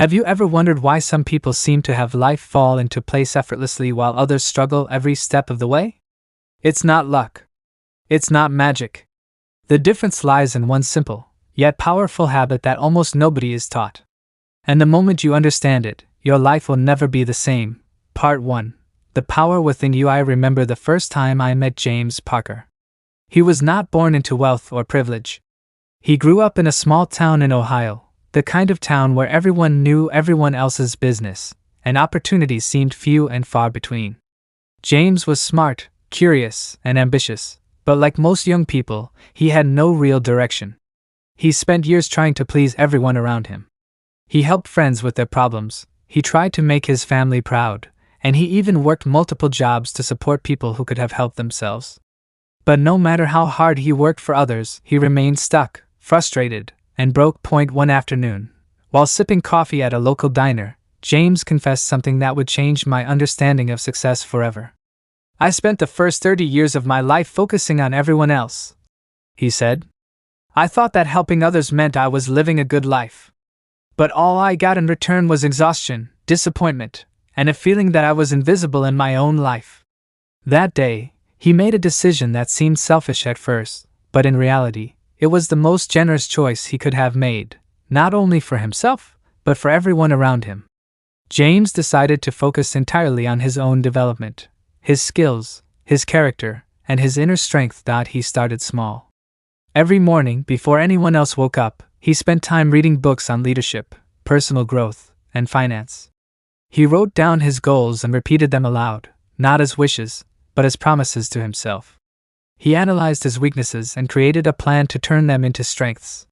Have you ever wondered why some people seem to have life fall into place effortlessly while others struggle every step of the way? It's not luck. It's not magic. The difference lies in one simple, yet powerful habit that almost nobody is taught. And the moment you understand it, your life will never be the same. Part 1. The Power Within You. I remember the first time I met James Parker. He was not born into wealth or privilege. He grew up in a small town in Ohio, the kind of town where everyone knew everyone else's business, and opportunities seemed few and far between. James was smart, curious, and ambitious, but like most young people, he had no real direction. He spent years trying to please everyone around him. He helped friends with their problems, he tried to make his family proud, and he even worked multiple jobs to support people who could have helped themselves. But no matter how hard he worked for others, he remained stuck, frustrated, and broke. One afternoon, while sipping coffee at a local diner, James confessed something that would change my understanding of success forever. "I spent the first 30 years of my life focusing on everyone else," he said. "I thought that helping others meant I was living a good life. But all I got in return was exhaustion, disappointment, and a feeling that I was invisible in my own life." That day, he made a decision that seemed selfish at first, but in reality, it was the most generous choice he could have made, not only for himself, but for everyone around him. James decided to focus entirely on his own development, his skills, his character, and his inner strength. He started small. Every morning, before anyone else woke up, he spent time reading books on leadership, personal growth, and finance. He wrote down his goals and repeated them aloud, not as wishes, but as promises to himself. He analyzed his weaknesses and created a plan to turn them into strengths.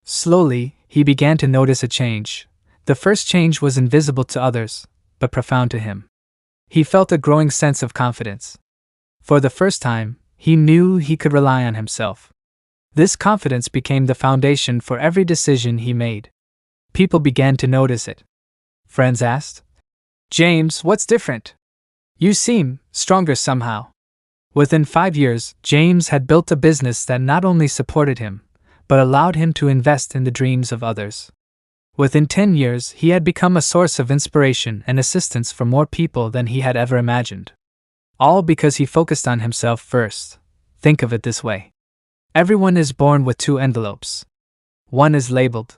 Slowly, he began to notice a change. The first change was invisible to others, but profound to him. He felt a growing sense of confidence. For the first time, he knew he could rely on himself. This confidence became the foundation for every decision he made. People began to notice it. Friends asked, "James, what's different? You seem stronger somehow." Within 5 years, James had built a business that not only supported him, but allowed him to invest in the dreams of others. Within 10 years, he had become a source of inspiration and assistance for more people than he had ever imagined. All because he focused on himself first. Think of it this way. Everyone is born with 2 envelopes. One is labeled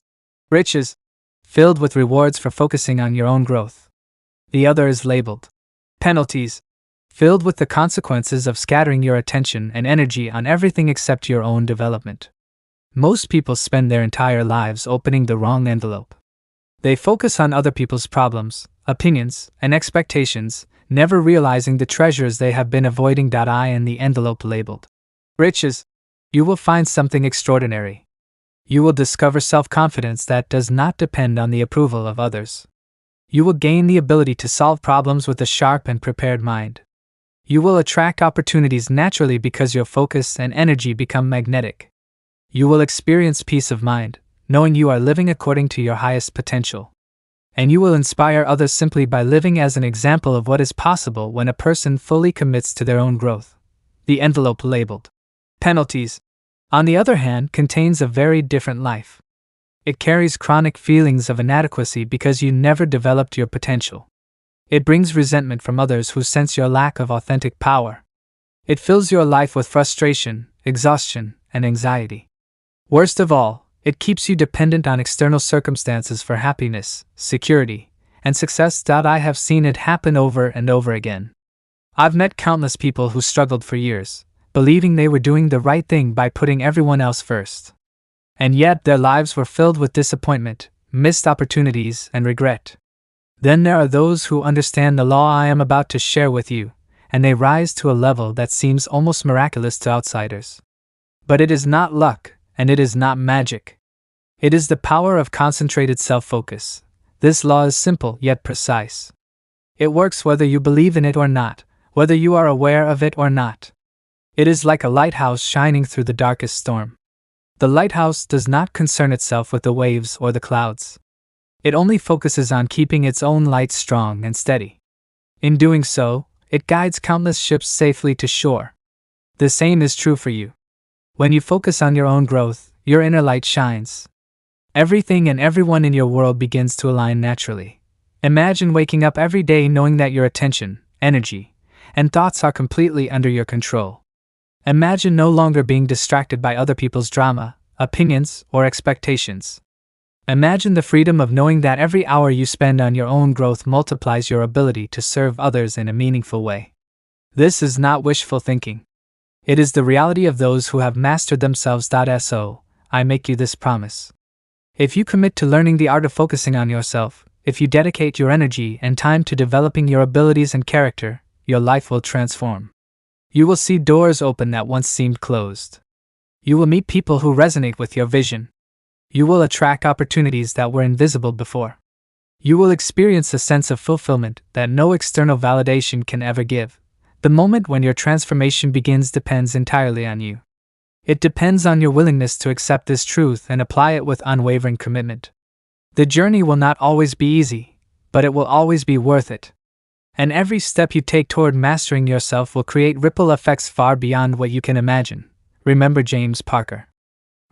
riches, filled with rewards for focusing on your own growth. The other is labeled penalties, filled with the consequences of scattering your attention and energy on everything except your own development. Most people spend their entire lives opening the wrong envelope. They focus on other people's problems, opinions, and expectations, never realizing the treasures they have been avoiding. In the envelope labeled riches, you will find something extraordinary. You will discover self-confidence that does not depend on the approval of others. You will gain the ability to solve problems with a sharp and prepared mind. You will attract opportunities naturally because your focus and energy become magnetic. You will experience peace of mind, knowing you are living according to your highest potential. And you will inspire others simply by living as an example of what is possible when a person fully commits to their own growth. The envelope labeled penalties, on the other hand, contains a very different life. It carries chronic feelings of inadequacy because you never developed your potential. It brings resentment from others who sense your lack of authentic power. It fills your life with frustration, exhaustion, and anxiety. Worst of all, it keeps you dependent on external circumstances for happiness, security, and success. I have seen it happen over and over again. I've met countless people who struggled for years, believing they were doing the right thing by putting everyone else first. And yet their lives were filled with disappointment, missed opportunities, and regret. Then there are those who understand the law I am about to share with you, and they rise to a level that seems almost miraculous to outsiders. But it is not luck, and it is not magic. It is the power of concentrated self-focus. This law is simple yet precise. It works whether you believe in it or not, whether you are aware of it or not. It is like a lighthouse shining through the darkest storm. The lighthouse does not concern itself with the waves or the clouds. It only focuses on keeping its own light strong and steady. In doing so, it guides countless ships safely to shore. The same is true for you. When you focus on your own growth, your inner light shines. Everything and everyone in your world begins to align naturally. Imagine waking up every day knowing that your attention, energy, and thoughts are completely under your control. Imagine no longer being distracted by other people's drama, opinions, or expectations. Imagine the freedom of knowing that every hour you spend on your own growth multiplies your ability to serve others in a meaningful way. This is not wishful thinking. It is the reality of those who have mastered themselves. So, I make you this promise. If you commit to learning the art of focusing on yourself, if you dedicate your energy and time to developing your abilities and character, your life will transform. You will see doors open that once seemed closed. You will meet people who resonate with your vision. You will attract opportunities that were invisible before. You will experience a sense of fulfillment that no external validation can ever give. The moment when your transformation begins depends entirely on you. It depends on your willingness to accept this truth and apply it with unwavering commitment. The journey will not always be easy, but it will always be worth it. And every step you take toward mastering yourself will create ripple effects far beyond what you can imagine. Remember James Parker.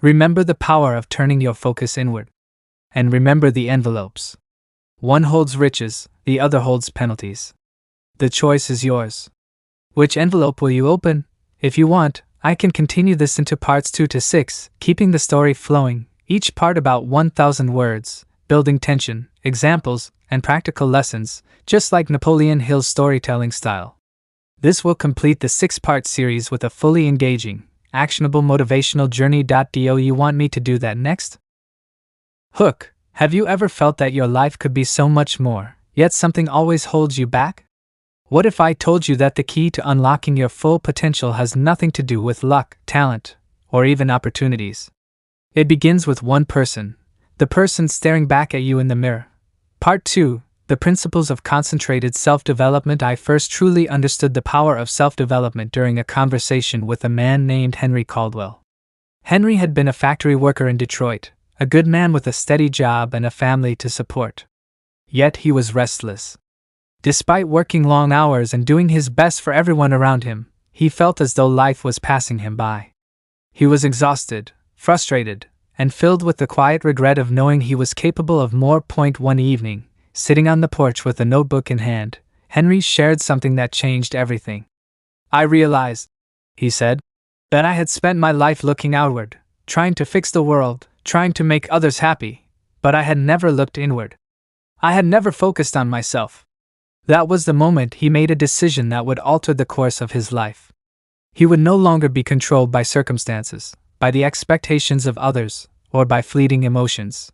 Remember the power of turning your focus inward. And remember the envelopes. One holds riches, the other holds penalties. The choice is yours. Which envelope will you open? If you want, I can continue this into parts 2 to 6, keeping the story flowing, each part about 1,000 words, building tension, examples, and practical lessons, just like Napoleon Hill's storytelling style. This will complete the 6-part series with a fully engaging, actionable motivational journey. Do you want me to do that next? Hook. Have you ever felt that your life could be so much more, yet something always holds you back? What if I told you that the key to unlocking your full potential has nothing to do with luck, talent, or even opportunities? It begins with one person, the person staring back at you in the mirror. Part 2. The Principles of Concentrated Self-Development. I first truly understood the power of self-development during a conversation with a man named Henry Caldwell. Henry had been a factory worker in Detroit, a good man with a steady job and a family to support. Yet he was restless. Despite working long hours and doing his best for everyone around him, he felt as though life was passing him by. He was exhausted, frustrated, and filled with the quiet regret of knowing he was capable of more. One evening, sitting on the porch with a notebook in hand, Henry shared something that changed everything. I realized, he said, that I had spent my life looking outward, trying to fix the world, trying to make others happy, but I had never looked inward. I had never focused on myself. That was the moment he made a decision that would alter the course of his life. He would no longer be controlled by circumstances, by the expectations of others, or by fleeting emotions.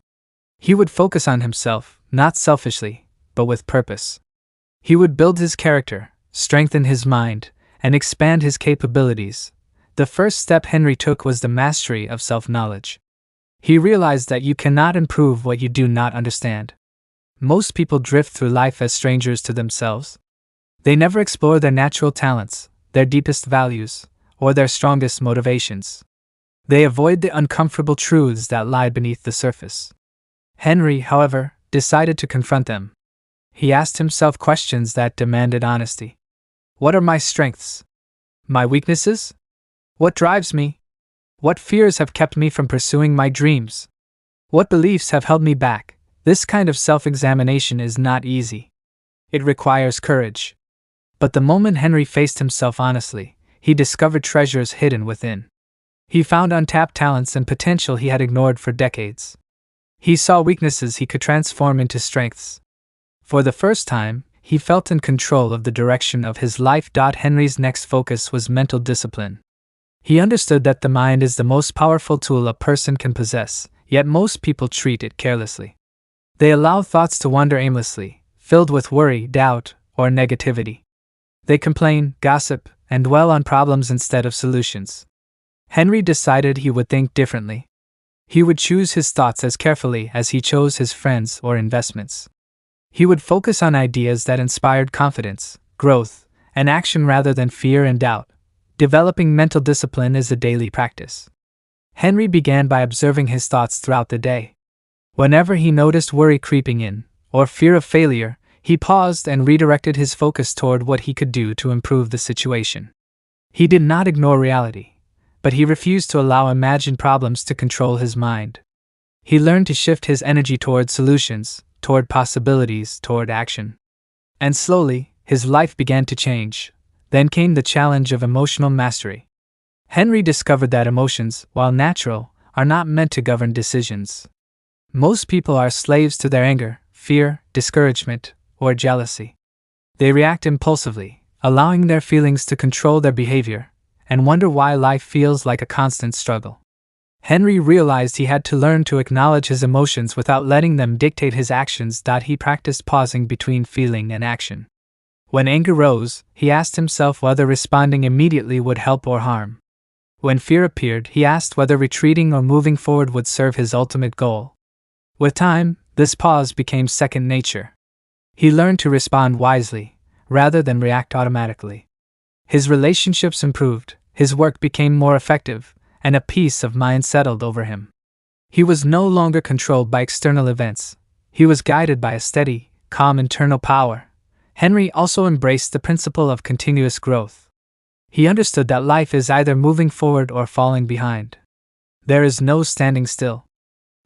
He would focus on himself, not selfishly, but with purpose. He would build his character, strengthen his mind, and expand his capabilities. The first step Henry took was the mastery of self-knowledge. He realized that you cannot improve what you do not understand. Most people drift through life as strangers to themselves. They never explore their natural talents, their deepest values, or their strongest motivations. They avoid the uncomfortable truths that lie beneath the surface. Henry, however, decided to confront them. He asked himself questions that demanded honesty. What are my strengths? My weaknesses? What drives me? What fears have kept me from pursuing my dreams? What beliefs have held me back? This kind of self-examination is not easy. It requires courage. But the moment Henry faced himself honestly, he discovered treasures hidden within. He found untapped talents and potential he had ignored for decades. He saw weaknesses he could transform into strengths. For the first time, he felt in control of the direction of his life. Henry's next focus was mental discipline. He understood that the mind is the most powerful tool a person can possess, yet most people treat it carelessly. They allow thoughts to wander aimlessly, filled with worry, doubt, or negativity. They complain, gossip, and dwell on problems instead of solutions. Henry decided he would think differently. He would choose his thoughts as carefully as he chose his friends or investments. He would focus on ideas that inspired confidence, growth, and action rather than fear and doubt. Developing mental discipline is a daily practice. Henry began by observing his thoughts throughout the day. Whenever he noticed worry creeping in, or fear of failure, he paused and redirected his focus toward what he could do to improve the situation. He did not ignore reality, but he refused to allow imagined problems to control his mind. He learned to shift his energy toward solutions, toward possibilities, toward action. And slowly, his life began to change. Then came the challenge of emotional mastery. Henry discovered that emotions, while natural, are not meant to govern decisions. Most people are slaves to their anger, fear, discouragement, or jealousy. They react impulsively, allowing their feelings to control their behavior, and wonder why life feels like a constant struggle. Henry realized he had to learn to acknowledge his emotions without letting them dictate his actions. He practiced pausing between feeling and action. When anger rose, he asked himself whether responding immediately would help or harm. When fear appeared, he asked whether retreating or moving forward would serve his ultimate goal. With time, this pause became second nature. He learned to respond wisely, rather than react automatically. His relationships improved, his work became more effective, and a peace of mind settled over him. He was no longer controlled by external events. He was guided by a steady, calm internal power. Henry also embraced the principle of continuous growth. He understood that life is either moving forward or falling behind. There is no standing still.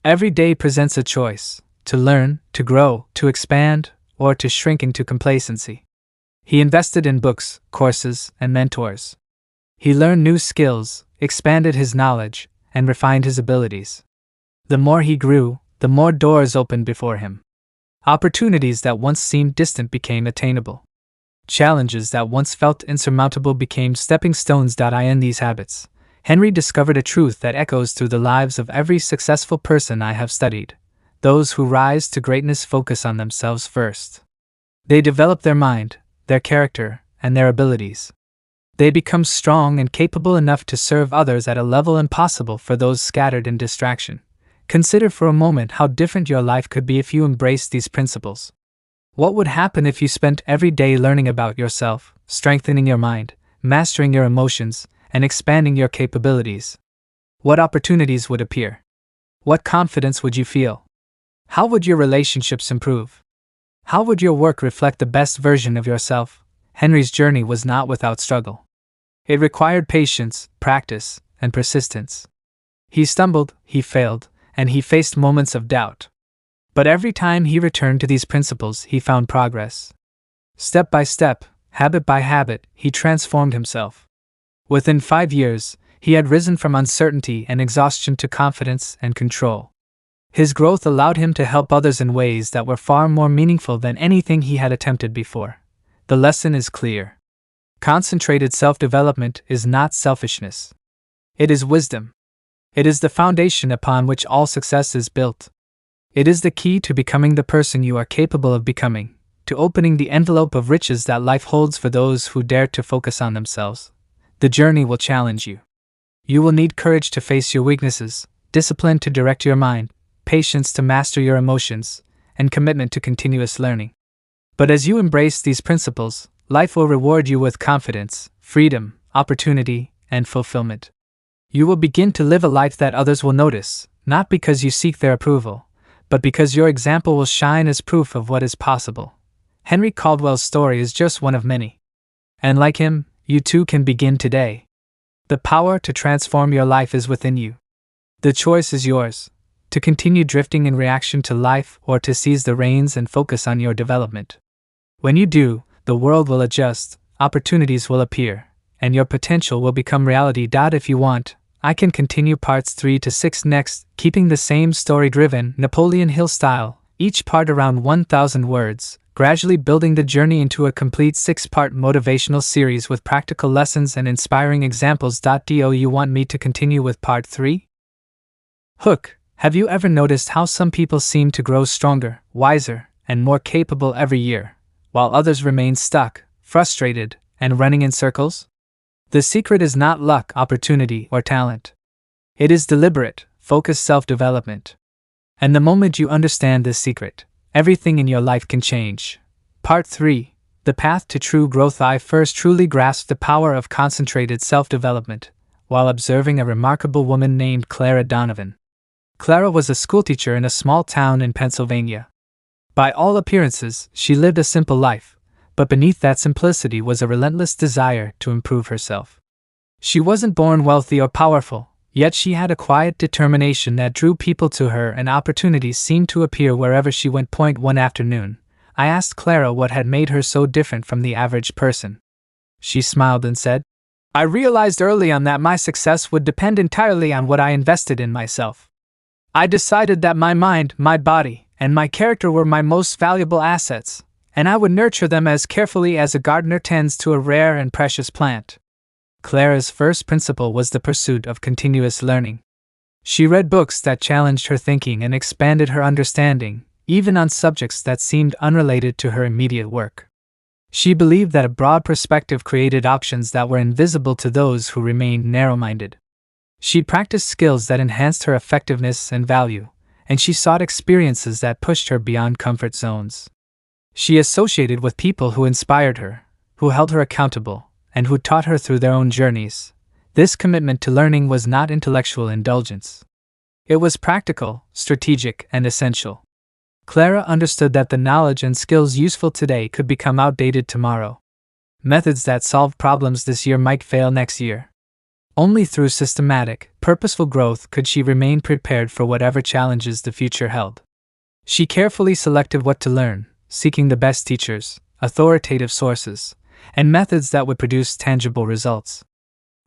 Every day presents a choice: to learn, to grow, to expand, or to shrink into complacency. He invested in books, courses, and mentors. He learned new skills, expanded his knowledge, and refined his abilities. The more he grew, the more doors opened before him. Opportunities that once seemed distant became attainable. Challenges that once felt insurmountable became stepping stones. In these habits, Henry discovered a truth that echoes through the lives of every successful person I have studied. Those who rise to greatness focus on themselves first. They develop their mind, their character, and their abilities. They become strong and capable enough to serve others at a level impossible for those scattered in distraction. Consider for a moment how different your life could be if you embraced these principles. What would happen if you spent every day learning about yourself, strengthening your mind, mastering your emotions, and expanding your capabilities? What opportunities would appear? What confidence would you feel? How would your relationships improve? How would your work reflect the best version of yourself? Henry's journey was not without struggle. It required patience, practice, and persistence. He stumbled, he failed, and he faced moments of doubt. But every time he returned to these principles, he found progress. Step by step, habit by habit, he transformed himself. Within 5 years, he had risen from uncertainty and exhaustion to confidence and control. His growth allowed him to help others in ways that were far more meaningful than anything he had attempted before. The lesson is clear. Concentrated self-development is not selfishness. It is wisdom. It is the foundation upon which all success is built. It is the key to becoming the person you are capable of becoming, to opening the envelope of riches that life holds for those who dare to focus on themselves. The journey will challenge you. You will need courage to face your weaknesses, discipline to direct your mind, patience to master your emotions, and commitment to continuous learning. But as you embrace these principles, life will reward you with confidence, freedom, opportunity, and fulfillment. You will begin to live a life that others will notice, not because you seek their approval, but because your example will shine as proof of what is possible. Henry Caldwell's story is just one of many. And like him, you too can begin today. The power to transform your life is within you. The choice is yours: to continue drifting in reaction to life or to seize the reins and focus on your development. When you do, the world will adjust, opportunities will appear, and your potential will become reality. If you want, I can continue parts 3 to 6 next, keeping the same story-driven, Napoleon Hill style, each part around 1,000 words, gradually building the journey into a complete 6-part motivational series with practical lessons and inspiring examples. Do you want me to continue with part 3? Hook. Have you ever noticed how some people seem to grow stronger, wiser, and more capable every year, while others remain stuck, frustrated, and running in circles? The secret is not luck, opportunity, or talent. It is deliberate, focused self-development. And the moment you understand this secret, everything in your life can change. Part 3. The Path to True Growth. I first truly grasped the power of concentrated self-development while observing a remarkable woman named Clara Donovan. Clara was a schoolteacher in a small town in Pennsylvania. By all appearances, she lived a simple life, but beneath that simplicity was a relentless desire to improve herself. She wasn't born wealthy or powerful, Yet she had a quiet determination that drew people to her, and opportunities seemed to appear wherever she went. One afternoon, I asked Clara what had made her so different from the average person. She smiled and said, "I realized early on that my success would depend entirely on what I invested in myself. I decided that my mind, my body, and my character were my most valuable assets, and I would nurture them as carefully as a gardener tends to a rare and precious plant." Clara's first principle was the pursuit of continuous learning. She read books that challenged her thinking and expanded her understanding, even on subjects that seemed unrelated to her immediate work. She believed that a broad perspective created options that were invisible to those who remained narrow-minded. She practiced skills that enhanced her effectiveness and value, and she sought experiences that pushed her beyond comfort zones. She associated with people who inspired her, who held her accountable, and who taught her through their own journeys. This commitment to learning was not intellectual indulgence. It was practical, strategic, and essential. Clara understood that the knowledge and skills useful today could become outdated tomorrow. Methods that solved problems this year might fail next year. Only through systematic, purposeful growth could she remain prepared for whatever challenges the future held. She carefully selected what to learn, seeking the best teachers, authoritative sources, and methods that would produce tangible results.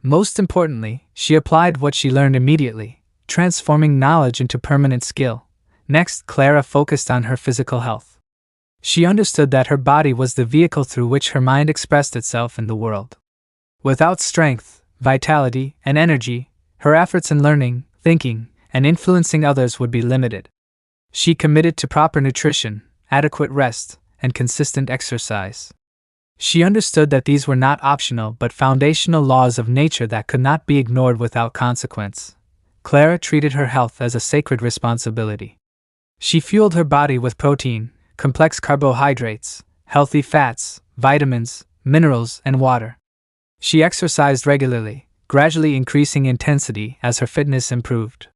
Most importantly, she applied what she learned immediately, transforming knowledge into permanent skill. Next, Clara focused on her physical health. She understood that her body was the vehicle through which her mind expressed itself in the world. Without strength, vitality, and energy, her efforts in learning, thinking, and influencing others would be limited. She committed to proper nutrition, adequate rest, and consistent exercise. She understood that these were not optional but foundational laws of nature that could not be ignored without consequence. Clara treated her health as a sacred responsibility. She fueled her body with protein, complex carbohydrates, healthy fats, vitamins, minerals, and water. She exercised regularly, gradually increasing intensity as her fitness improved.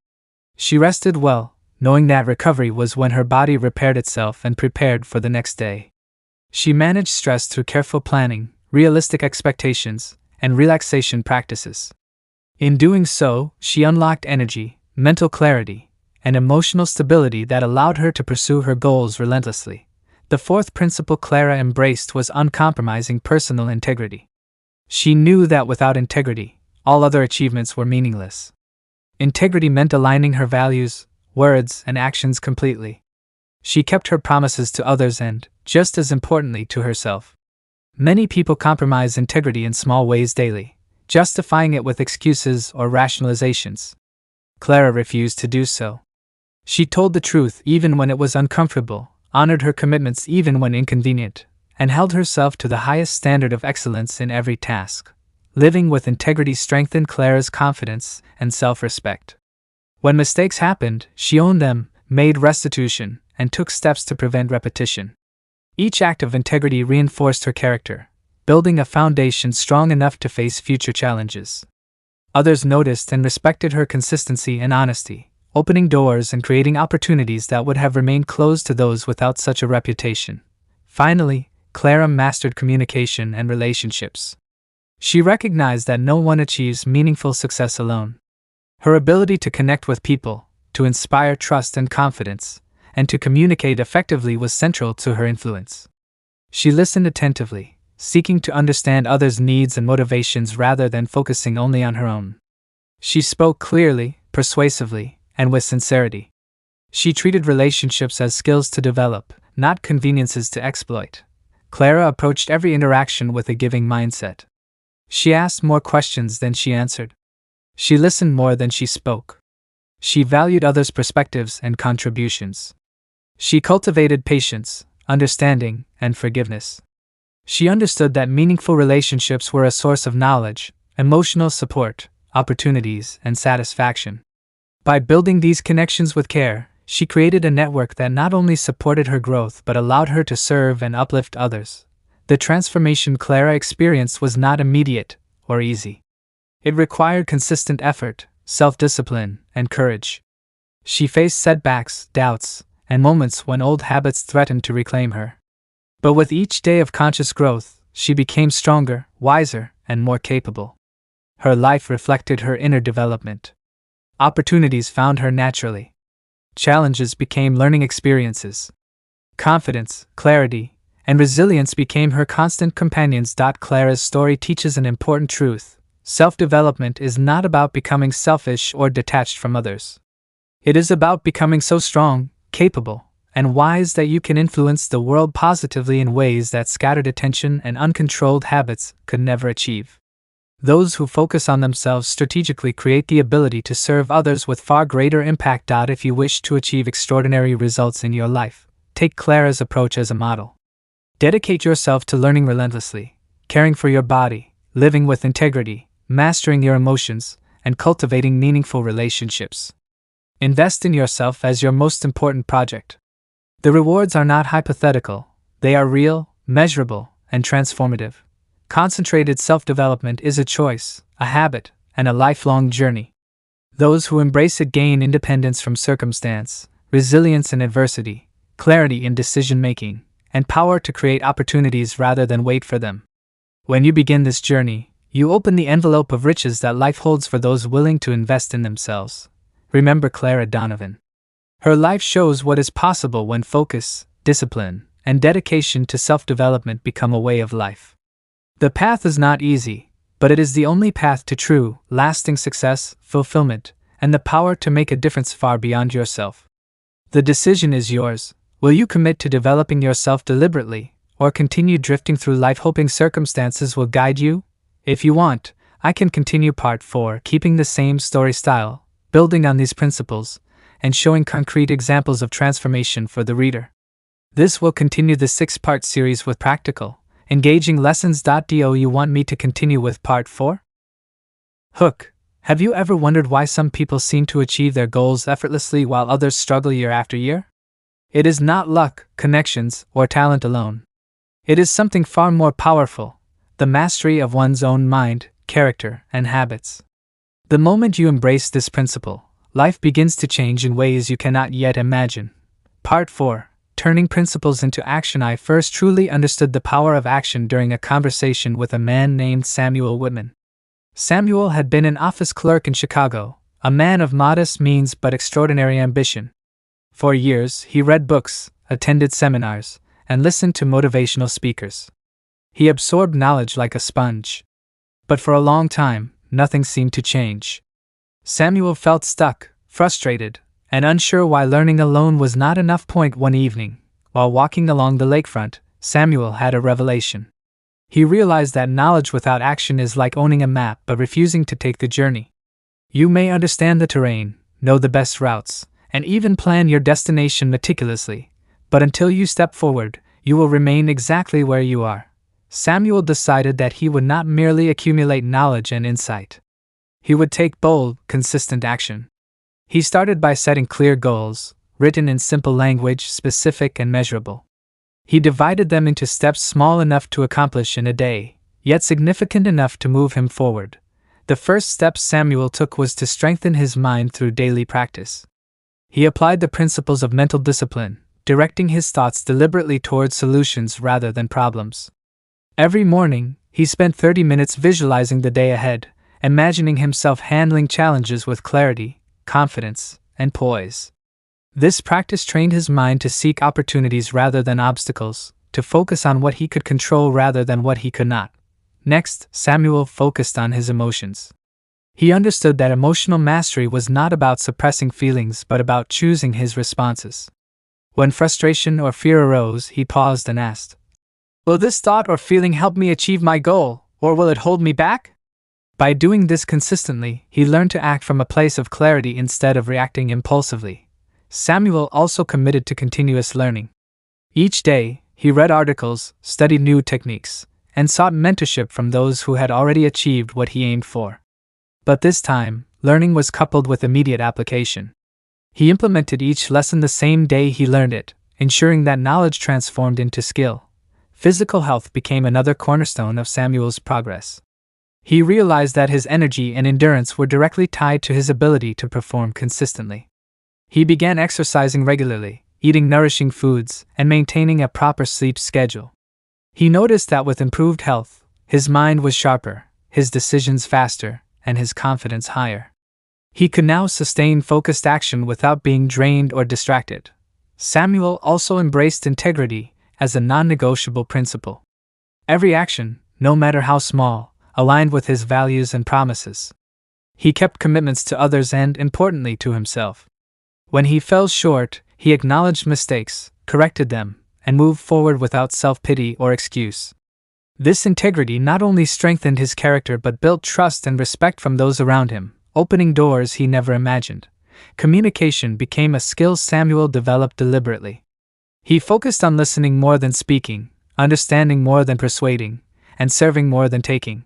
She rested well, knowing that recovery was when her body repaired itself and prepared for the next day. She managed stress through careful planning, realistic expectations, and relaxation practices. In doing so, she unlocked energy, mental clarity, and emotional stability that allowed her to pursue her goals relentlessly. The fourth principle Clara embraced was uncompromising personal integrity. She knew that without integrity, all other achievements were meaningless. Integrity meant aligning her values, words, and actions completely. She kept her promises to others and, just as importantly, to herself. Many people compromise integrity in small ways daily, justifying it with excuses or rationalizations. Clara refused to do so. She told the truth even when it was uncomfortable, honored her commitments even when inconvenient, and held herself to the highest standard of excellence in every task. Living with integrity strengthened Clara's confidence and self-respect. When mistakes happened, she owned them, made restitution, and took steps to prevent repetition. Each act of integrity reinforced her character, building a foundation strong enough to face future challenges. Others noticed and respected her consistency and honesty, opening doors and creating opportunities that would have remained closed to those without such a reputation. Finally, Clara mastered communication and relationships. She recognized that no one achieves meaningful success alone. Her ability to connect with people, to inspire trust and confidence, and to communicate effectively was central to her influence. She listened attentively, seeking to understand others' needs and motivations rather than focusing only on her own. She spoke clearly, persuasively, and with sincerity. She treated relationships as skills to develop, not conveniences to exploit. Clara approached every interaction with a giving mindset. She asked more questions than she answered. She listened more than she spoke. She valued others' perspectives and contributions. She cultivated patience, understanding, and forgiveness. She understood that meaningful relationships were a source of knowledge, emotional support, opportunities, and satisfaction. By building these connections with care, she created a network that not only supported her growth but allowed her to serve and uplift others. The transformation Clara experienced was not immediate or easy. It required consistent effort, self-discipline, and courage. She faced setbacks, doubts, and moments when old habits threatened to reclaim her. But with each day of conscious growth, she became stronger, wiser, and more capable. Her life reflected her inner development. opportunities found her naturally. Challenges became learning experiences. Confidence, clarity, and resilience became her constant companions. Clara's story teaches an important truth. Self-development is not about becoming selfish or detached from others. It is about becoming so strong, capable, and wise that you can influence the world positively in ways that scattered attention and uncontrolled habits could never achieve. Those who focus on themselves strategically create the ability to serve others with far greater impact. If you wish to achieve extraordinary results in your life, take Clara's approach as a model. Dedicate yourself to learning relentlessly, caring for your body, living with integrity, mastering your emotions, and cultivating meaningful relationships. Invest in yourself as your most important project. The rewards are not hypothetical, they are real, measurable, and transformative. Concentrated self-development is a choice, a habit, and a lifelong journey. Those who embrace it gain independence from circumstance, resilience in adversity, clarity in decision-making, and power to create opportunities rather than wait for them. When you begin this journey, you open the envelope of riches that life holds for those willing to invest in themselves. Remember Clara Donovan. Her life shows what is possible when focus, discipline, and dedication to self-development become a way of life. The path is not easy, but it is the only path to true, lasting success, fulfillment, and the power to make a difference far beyond yourself. The decision is yours. Will you commit to developing yourself deliberately, or continue drifting through life hoping circumstances will guide you? If you want, I can continue part 4, keeping the same story style, building on these principles, and showing concrete examples of transformation for the reader. This will continue the 6-part series with practical, engaging lessons. Do you want me to continue with part 4? Hook. Have you ever wondered why some people seem to achieve their goals effortlessly while others struggle year after year? It is not luck, connections, or talent alone. It is something far more powerful, the mastery of one's own mind, character, and habits. The moment you embrace this principle, life begins to change in ways you cannot yet imagine. Part 4. Turning principles into action. I first truly understood the power of action during a conversation with a man named Samuel Whitman. Samuel had been an office clerk in Chicago, a man of modest means but extraordinary ambition. For years, he read books, attended seminars, and listened to motivational speakers. He absorbed knowledge like a sponge. But for a long time, nothing seemed to change. Samuel felt stuck, frustrated, and unsure why learning alone was not enough. One evening, while walking along the lakefront, Samuel had a revelation. He realized that knowledge without action is like owning a map but refusing to take the journey. You may understand the terrain, know the best routes, and even plan your destination meticulously, but until you step forward, you will remain exactly where you are. Samuel decided that he would not merely accumulate knowledge and insight. He would take bold, consistent action. He started by setting clear goals, written in simple language, specific and measurable. He divided them into steps small enough to accomplish in a day, yet significant enough to move him forward. The first step Samuel took was to strengthen his mind through daily practice. He applied the principles of mental discipline, directing his thoughts deliberately towards solutions rather than problems. Every morning, he spent 30 minutes visualizing the day ahead, imagining himself handling challenges with clarity, confidence, and poise. This practice trained his mind to seek opportunities rather than obstacles, to focus on what he could control rather than what he could not. Next, Samuel focused on his emotions. He understood that emotional mastery was not about suppressing feelings but about choosing his responses. When frustration or fear arose, he paused and asked, "Will this thought or feeling help me achieve my goal, or will it hold me back?" By doing this consistently, he learned to act from a place of clarity instead of reacting impulsively. Samuel also committed to continuous learning. Each day, he read articles, studied new techniques, and sought mentorship from those who had already achieved what he aimed for. But this time, learning was coupled with immediate application. He implemented each lesson the same day he learned it, ensuring that knowledge transformed into skill. Physical health became another cornerstone of Samuel's progress. He realized that his energy and endurance were directly tied to his ability to perform consistently. He began exercising regularly, eating nourishing foods, and maintaining a proper sleep schedule. He noticed that with improved health, his mind was sharper, his decisions faster, and his confidence higher. He could now sustain focused action without being drained or distracted. Samuel also embraced integrity as a non-negotiable principle. Every action, no matter how small, aligned with his values and promises. He kept commitments to others and, importantly, to himself. When he fell short, he acknowledged mistakes, corrected them, and moved forward without self-pity or excuse. This integrity not only strengthened his character but built trust and respect from those around him, opening doors he never imagined. Communication became a skill Samuel developed deliberately. He focused on listening more than speaking, understanding more than persuading, and serving more than taking.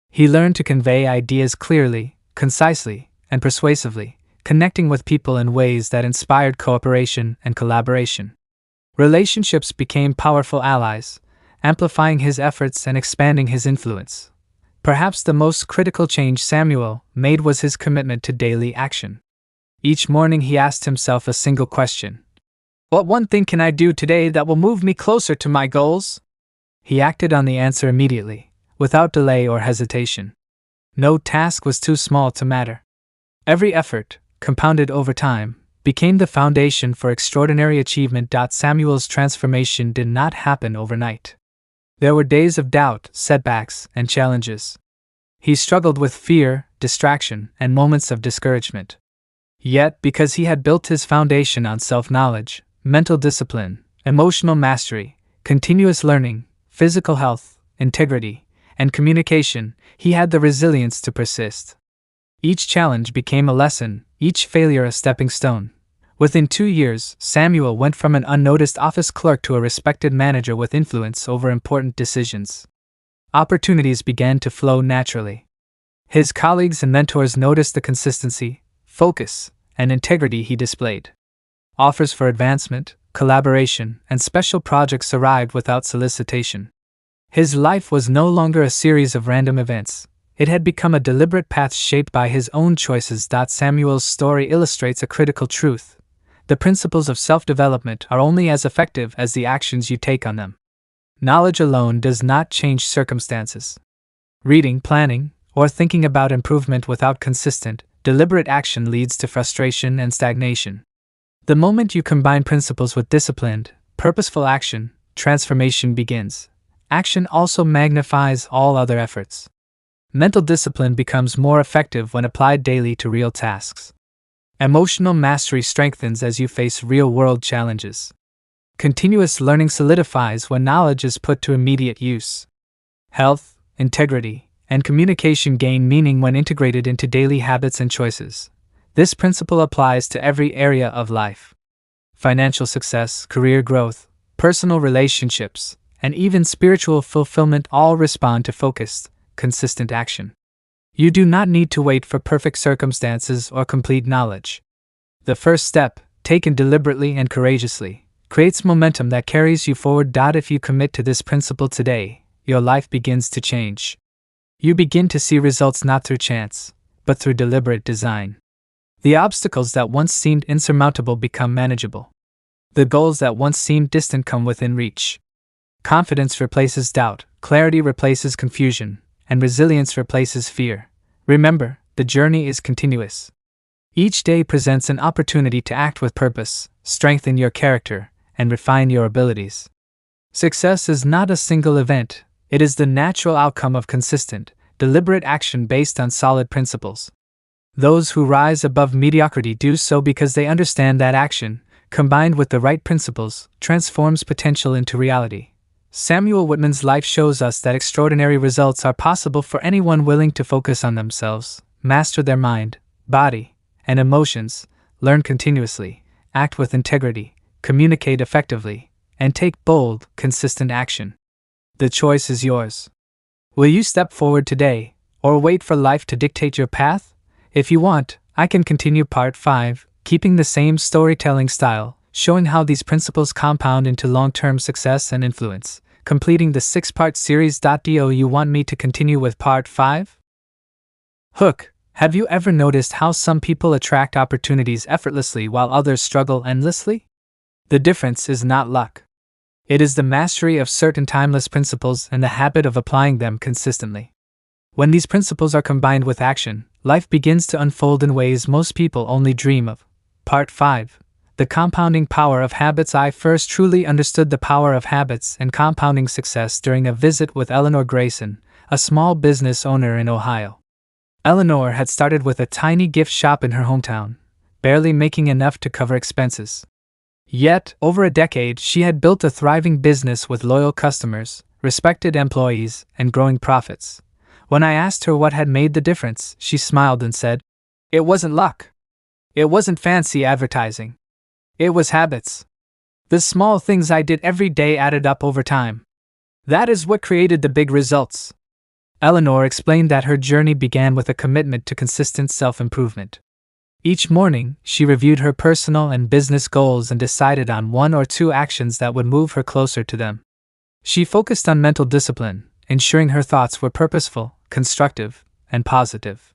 He learned to convey ideas clearly, concisely, and persuasively, connecting with people in ways that inspired cooperation and collaboration. Relationships became powerful allies, amplifying his efforts and expanding his influence. Perhaps the most critical change Samuel made was his commitment to daily action. Each morning he asked himself a single question. What one thing can I do today that will move me closer to my goals? He acted on the answer immediately, without delay or hesitation. No task was too small to matter. Every effort, compounded over time, became the foundation for extraordinary achievement. Samuel's transformation did not happen overnight. There were days of doubt, setbacks, and challenges. He struggled with fear, distraction, and moments of discouragement. Yet, because he had built his foundation on self-knowledge, mental discipline, emotional mastery, continuous learning, physical health, integrity, and communication, he had the resilience to persist. Each challenge became a lesson, each failure a stepping stone. Within 2 years, Samuel went from an unnoticed office clerk to a respected manager with influence over important decisions. Opportunities began to flow naturally. His colleagues and mentors noticed the consistency, focus, and integrity he displayed. Offers for advancement, collaboration, and special projects arrived without solicitation. His life was no longer a series of random events. It had become a deliberate path shaped by his own choices. Samuel's story illustrates a critical truth. The principles of self-development are only as effective as the actions you take on them. Knowledge alone does not change circumstances. Reading, planning, or thinking about improvement without consistent, deliberate action leads to frustration and stagnation. The moment you combine principles with disciplined, purposeful action, transformation begins. Action also magnifies all other efforts. Mental discipline becomes more effective when applied daily to real tasks. Emotional mastery strengthens as you face real-world challenges. Continuous learning solidifies when knowledge is put to immediate use. Health, integrity, and communication gain meaning when integrated into daily habits and choices. This principle applies to every area of life. Financial success, career growth, personal relationships, and even spiritual fulfillment all respond to focused, consistent action. You do not need to wait for perfect circumstances or complete knowledge. The first step, taken deliberately and courageously, creates momentum that carries you forward. If you commit to this principle today, your life begins to change. You begin to see results not through chance, but through deliberate design. The obstacles that once seemed insurmountable become manageable. The goals that once seemed distant come within reach. Confidence replaces doubt, clarity replaces confusion, and resilience replaces fear. Remember, the journey is continuous. Each day presents an opportunity to act with purpose, strengthen your character, and refine your abilities. Success is not a single event, it is the natural outcome of consistent, deliberate action based on solid principles. Those who rise above mediocrity do so because they understand that action, combined with the right principles, transforms potential into reality. Samuel Whitman's life shows us that extraordinary results are possible for anyone willing to focus on themselves, master their mind, body, and emotions, learn continuously, act with integrity, communicate effectively, and take bold, consistent action. The choice is yours. Will you step forward today, or wait for life to dictate your path? If you want, I can continue part 5, keeping the same storytelling style, showing how these principles compound into long-term success and influence, completing the 6-part series. Do you want me to continue with part 5? Hook. Have you ever noticed how some people attract opportunities effortlessly while others struggle endlessly? The difference is not luck. It is the mastery of certain timeless principles and the habit of applying them consistently. When these principles are combined with action, life begins to unfold in ways most people only dream of. Part 5. The Compounding Power of Habits. I first truly understood the power of habits and compounding success during a visit with Eleanor Grayson, a small business owner in Ohio. Eleanor had started with a tiny gift shop in her hometown, barely making enough to cover expenses. Yet, over a decade, she had built a thriving business with loyal customers, respected employees, and growing profits. When I asked her what had made the difference, she smiled and said, "It wasn't luck. It wasn't fancy advertising. It was habits. The small things I did every day added up over time. That is what created the big results." Eleanor explained that her journey began with a commitment to consistent self-improvement. Each morning, she reviewed her personal and business goals and decided on 1 or 2 actions that would move her closer to them. She focused on mental discipline, ensuring her thoughts were purposeful, constructive, and positive.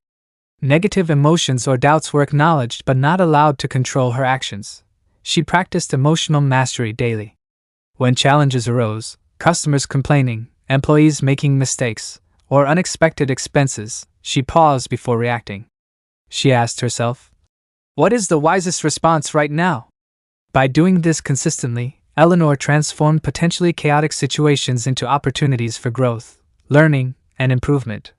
Negative emotions or doubts were acknowledged but not allowed to control her actions. She practiced emotional mastery daily. When challenges arose, customers complaining, employees making mistakes, or unexpected expenses, she paused before reacting. She asked herself, "What is the wisest response right now?" By doing this consistently, Eleanor transformed potentially chaotic situations into opportunities for growth, learning, and improvement.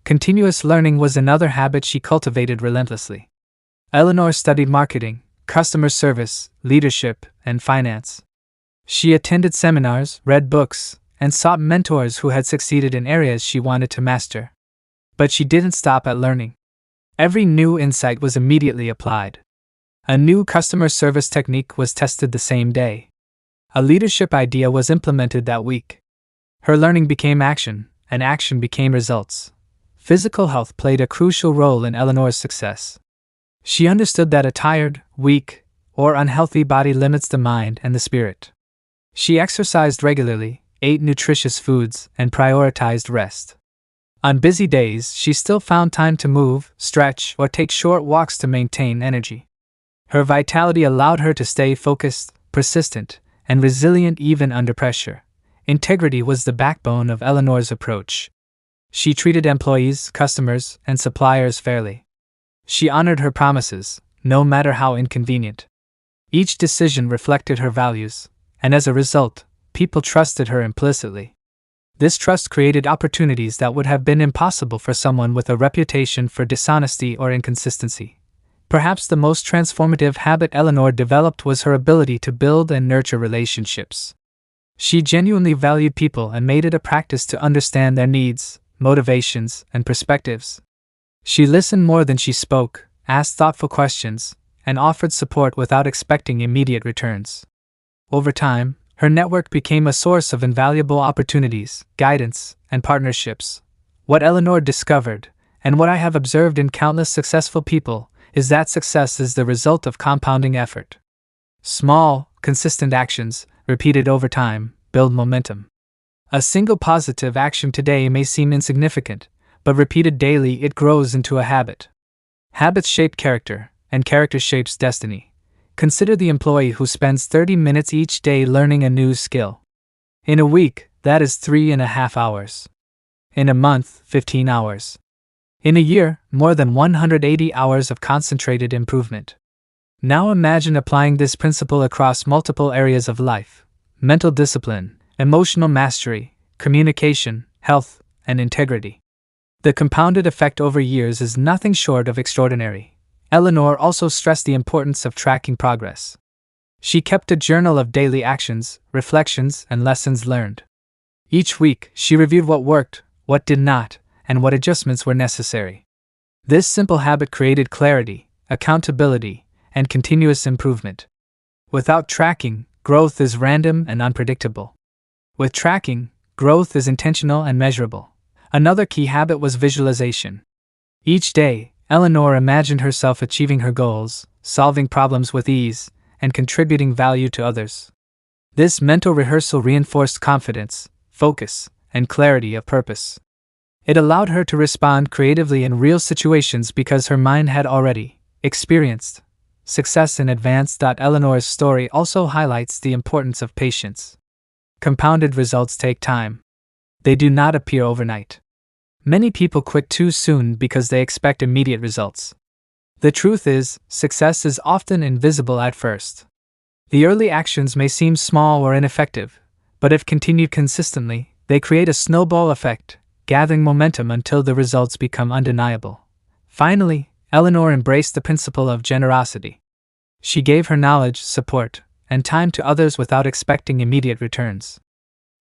Continuous learning was another habit she cultivated relentlessly. Eleanor studied marketing, customer service, leadership, and finance. She attended seminars, read books, and sought mentors who had succeeded in areas she wanted to master. But she didn't stop at learning. Every new insight was immediately applied. A new customer service technique was tested the same day. A leadership idea was implemented that week. Her learning became action, and action became results. Physical health played a crucial role in Eleanor's success. She understood that a tired, weak, or unhealthy body limits the mind and the spirit. She exercised regularly, ate nutritious foods, and prioritized rest. On busy days, she still found time to move, stretch, or take short walks to maintain energy. Her vitality allowed her to stay focused, persistent, and resilient even under pressure. Integrity was the backbone of Eleanor's approach. She treated employees, customers, and suppliers fairly. She honored her promises, no matter how inconvenient. Each decision reflected her values, and as a result, people trusted her implicitly. This trust created opportunities that would have been impossible for someone with a reputation for dishonesty or inconsistency. Perhaps the most transformative habit Eleanor developed was her ability to build and nurture relationships. She genuinely valued people and made it a practice to understand their needs, motivations, and perspectives. She listened more than she spoke, asked thoughtful questions, and offered support without expecting immediate returns. Over time, her network became a source of invaluable opportunities, guidance, and partnerships. What Eleanor discovered, and what I have observed in countless successful people, is that success is the result of compounding effort. Small, consistent actions, repeated over time, build momentum. A single positive action today may seem insignificant, but repeated daily it grows into a habit. Habits shape character, and character shapes destiny. Consider the employee who spends 30 minutes each day learning a new skill. In a week, that is 3.5 hours. In a month, 15 hours. In a year, more than 180 hours of concentrated improvement. Now imagine applying this principle across multiple areas of life: mental discipline, emotional mastery, communication, health, and integrity. The compounded effect over years is nothing short of extraordinary. Eleanor also stressed the importance of tracking progress. She kept a journal of daily actions, reflections, and lessons learned. Each week, she reviewed what worked, what did not, and what adjustments were necessary. This simple habit created clarity, accountability, and continuous improvement. Without tracking, growth is random and unpredictable. With tracking, growth is intentional and measurable. Another key habit was visualization. Each day, Eleanor imagined herself achieving her goals, solving problems with ease, and contributing value to others. This mental rehearsal reinforced confidence, focus, and clarity of purpose. It allowed her to respond creatively in real situations because her mind had already experienced success in advance. Eleanor's story also highlights the importance of patience. Compounded results take time. They do not appear overnight. Many people quit too soon because they expect immediate results. The truth is, success is often invisible at first. The early actions may seem small or ineffective, but if continued consistently, they create a snowball effect, gathering momentum until the results become undeniable. Finally, Eleanor embraced the principle of generosity. She gave her knowledge, support, and time to others without expecting immediate returns.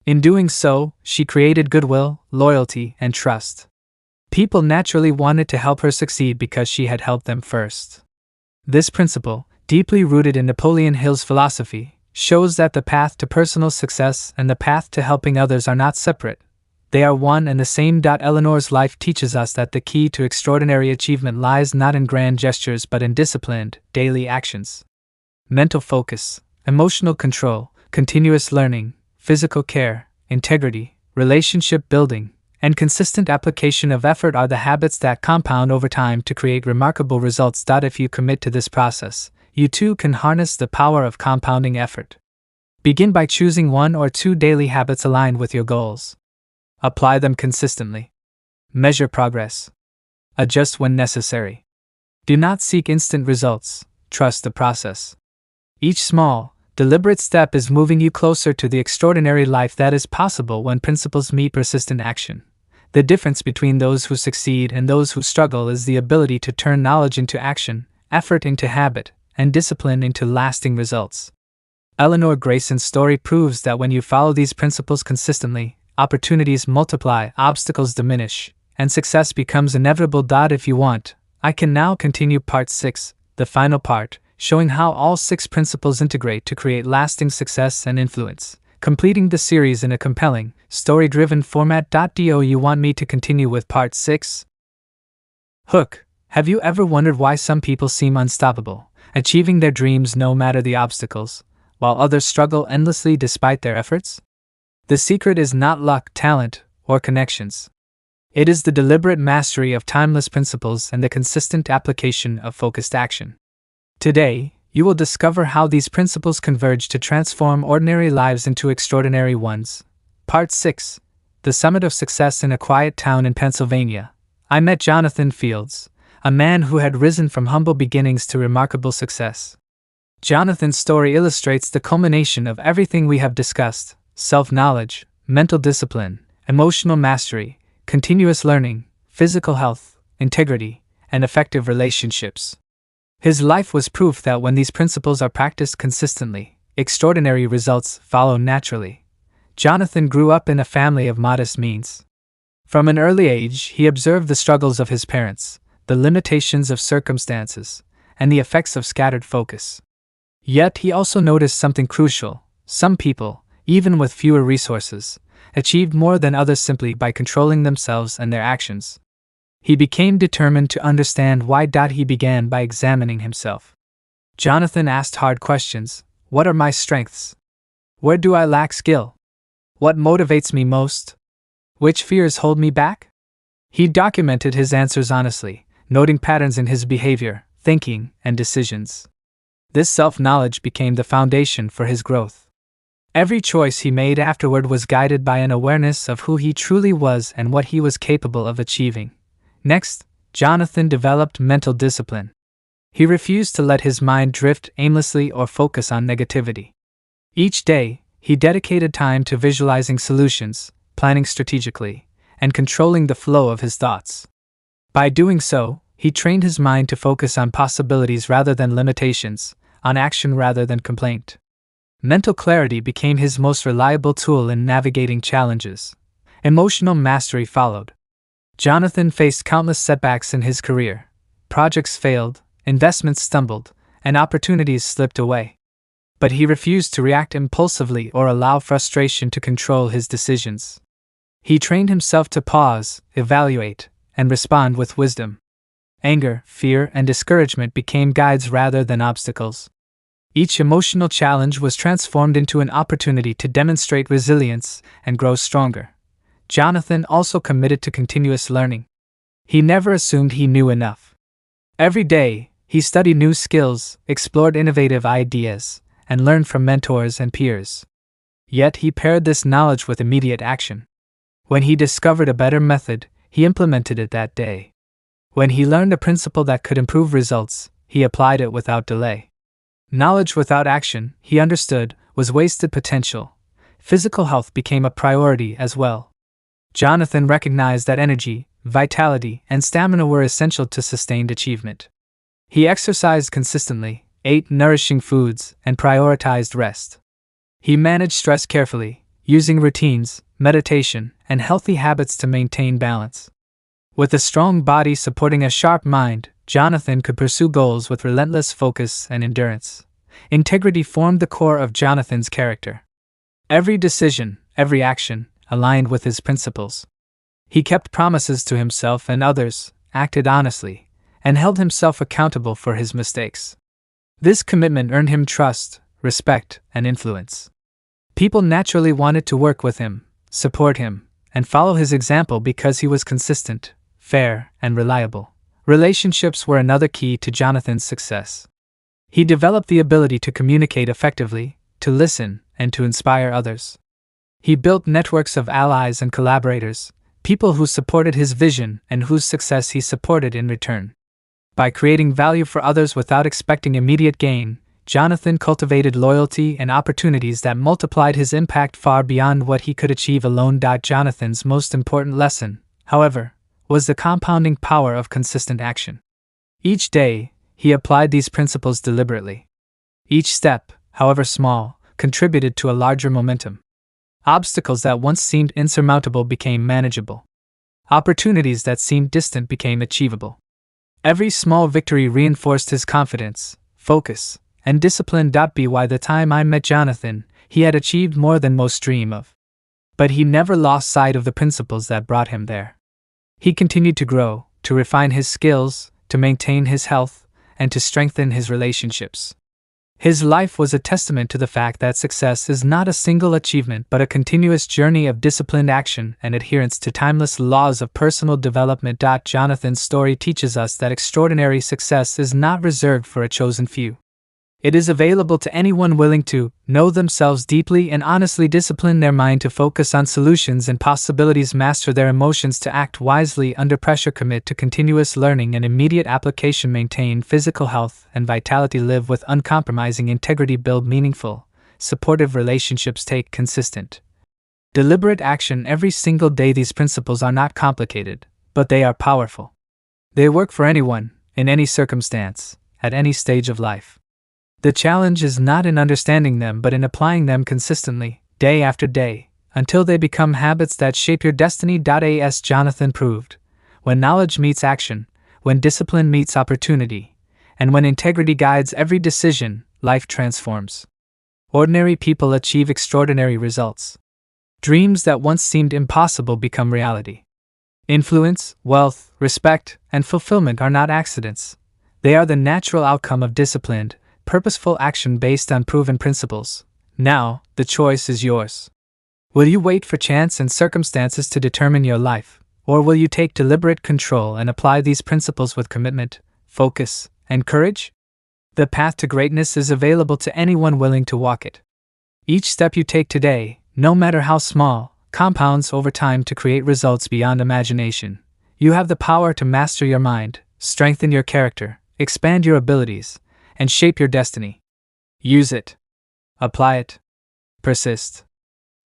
In doing so, she created goodwill, loyalty, and trust. People naturally wanted to help her succeed because she had helped them first. This principle, deeply rooted in Napoleon Hill's philosophy, shows that the path to personal success and the path to helping others are not separate. They are one and the same. Eleanor's life teaches us that the key to extraordinary achievement lies not in grand gestures but in disciplined, daily actions. Mental focus, emotional control, continuous learning, physical care, integrity, relationship building, and consistent application of effort are the habits that compound over time to create remarkable results. If you commit to this process, you too can harness the power of compounding effort. Begin by choosing 1 or 2 daily habits aligned with your goals. Apply them consistently. Measure progress. Adjust when necessary. Do not seek instant results, trust the process. Each small, deliberate step is moving you closer to the extraordinary life that is possible when principles meet persistent action. The difference between those who succeed and those who struggle is the ability to turn knowledge into action, effort into habit, and discipline into lasting results. Eleanor Grayson's story proves that when you follow these principles consistently, opportunities multiply, obstacles diminish, and success becomes inevitable. If you want, I can now continue part 6, the final part, showing how all 6 principles integrate to create lasting success and influence, completing the series in a compelling, story-driven format. Do you want me to continue with part 6? Hook. Have you ever wondered why some people seem unstoppable, achieving their dreams no matter the obstacles, while others struggle endlessly despite their efforts? The secret is not luck, talent, or connections. It is the deliberate mastery of timeless principles and the consistent application of focused action. Today, you will discover how these principles converge to transform ordinary lives into extraordinary ones. Part 6. The Summit of Success. In a quiet town in Pennsylvania, I met Jonathan Fields, a man who had risen from humble beginnings to remarkable success. Jonathan's story illustrates the culmination of everything we have discussed: self-knowledge, mental discipline, emotional mastery, continuous learning, physical health, integrity, and effective relationships. His life was proof that when these principles are practiced consistently, extraordinary results follow naturally. Jonathan grew up in a family of modest means. From an early age, he observed the struggles of his parents, the limitations of circumstances, and the effects of scattered focus. Yet he also noticed something crucial: some people, even with fewer resources, achieved more than others simply by controlling themselves and their actions. He became determined to understand why. He began by examining himself. Jonathan asked hard questions. What are my strengths? Where do I lack skill? What motivates me most? Which fears hold me back? He documented his answers honestly, noting patterns in his behavior, thinking, and decisions. This self-knowledge became the foundation for his growth. Every choice he made afterward was guided by an awareness of who he truly was and what he was capable of achieving. Next, Jonathan developed mental discipline. He refused to let his mind drift aimlessly or focus on negativity. Each day, he dedicated time to visualizing solutions, planning strategically, and controlling the flow of his thoughts. By doing so, he trained his mind to focus on possibilities rather than limitations, on action rather than complaint. Mental clarity became his most reliable tool in navigating challenges. Emotional mastery followed. Jonathan faced countless setbacks in his career. Projects failed, investments stumbled, and opportunities slipped away. But he refused to react impulsively or allow frustration to control his decisions. He trained himself to pause, evaluate, and respond with wisdom. Anger, fear, and discouragement became guides rather than obstacles. Each emotional challenge was transformed into an opportunity to demonstrate resilience and grow stronger. Jonathan also committed to continuous learning. He never assumed he knew enough. Every day, he studied new skills, explored innovative ideas, and learned from mentors and peers. Yet he paired this knowledge with immediate action. When he discovered a better method, he implemented it that day. When he learned a principle that could improve results, he applied it without delay. Knowledge without action, he understood, was wasted potential. Physical health became a priority as well. Jonathan recognized that energy, vitality, and stamina were essential to sustained achievement. He exercised consistently, ate nourishing foods, and prioritized rest. He managed stress carefully, using routines, meditation, and healthy habits to maintain balance. With a strong body supporting a sharp mind, Jonathan could pursue goals with relentless focus and endurance. Integrity formed the core of Jonathan's character. Every decision, every action, aligned with his principles. He kept promises to himself and others, acted honestly, and held himself accountable for his mistakes. This commitment earned him trust, respect, and influence. People naturally wanted to work with him, support him, and follow his example because he was consistent, fair, and reliable. Relationships were another key to Jonathan's success. He developed the ability to communicate effectively, to listen, and to inspire others. He built networks of allies and collaborators, people who supported his vision and whose success he supported in return. By creating value for others without expecting immediate gain, Jonathan cultivated loyalty and opportunities that multiplied his impact far beyond what he could achieve alone. Jonathan's most important lesson, however, was the compounding power of consistent action. Each day, he applied these principles deliberately. Each step, however small, contributed to a larger momentum. Obstacles that once seemed insurmountable became manageable. Opportunities that seemed distant became achievable. Every small victory reinforced his confidence, focus, and discipline. By the time I met Jonathan, he had achieved more than most dream of. But he never lost sight of the principles that brought him there. He continued to grow, to refine his skills, to maintain his health, and to strengthen his relationships. His life was a testament to the fact that success is not a single achievement but a continuous journey of disciplined action and adherence to timeless laws of personal development. Jonathan's story teaches us that extraordinary success is not reserved for a chosen few. It is available to anyone willing to know themselves deeply and honestly, discipline their mind to focus on solutions and possibilities, master their emotions to act wisely under pressure, commit to continuous learning and immediate application, maintain physical health and vitality, live with uncompromising integrity, build meaningful, supportive relationships, take consistent, deliberate action every single day. These principles are not complicated, but they are powerful. They work for anyone, in any circumstance, at any stage of life. The challenge is not in understanding them but in applying them consistently, day after day, until they become habits that shape your destiny. As Jonathan proved, when knowledge meets action, when discipline meets opportunity, and when integrity guides every decision, life transforms. Ordinary people achieve extraordinary results. Dreams that once seemed impossible become reality. Influence, wealth, respect, and fulfillment are not accidents. They are the natural outcome of disciplined, purposeful action based on proven principles. Now, the choice is yours. Will you wait for chance and circumstances to determine your life, or will you take deliberate control and apply these principles with commitment, focus, and courage? The path to greatness is available to anyone willing to walk it. Each step you take today, no matter how small, compounds over time to create results beyond imagination. You have the power to master your mind, strengthen your character, expand your abilities, and shape your destiny. Use it. Apply it. Persist.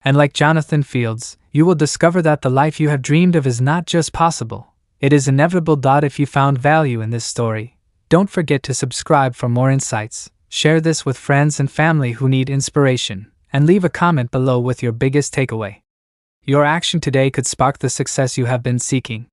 And like Jonathan Fields, you will discover that the life you have dreamed of is not just possible, it is inevitable. If you found value in this story, don't forget to subscribe for more insights, share this with friends and family who need inspiration, and leave a comment below with your biggest takeaway. Your action today could spark the success you have been seeking.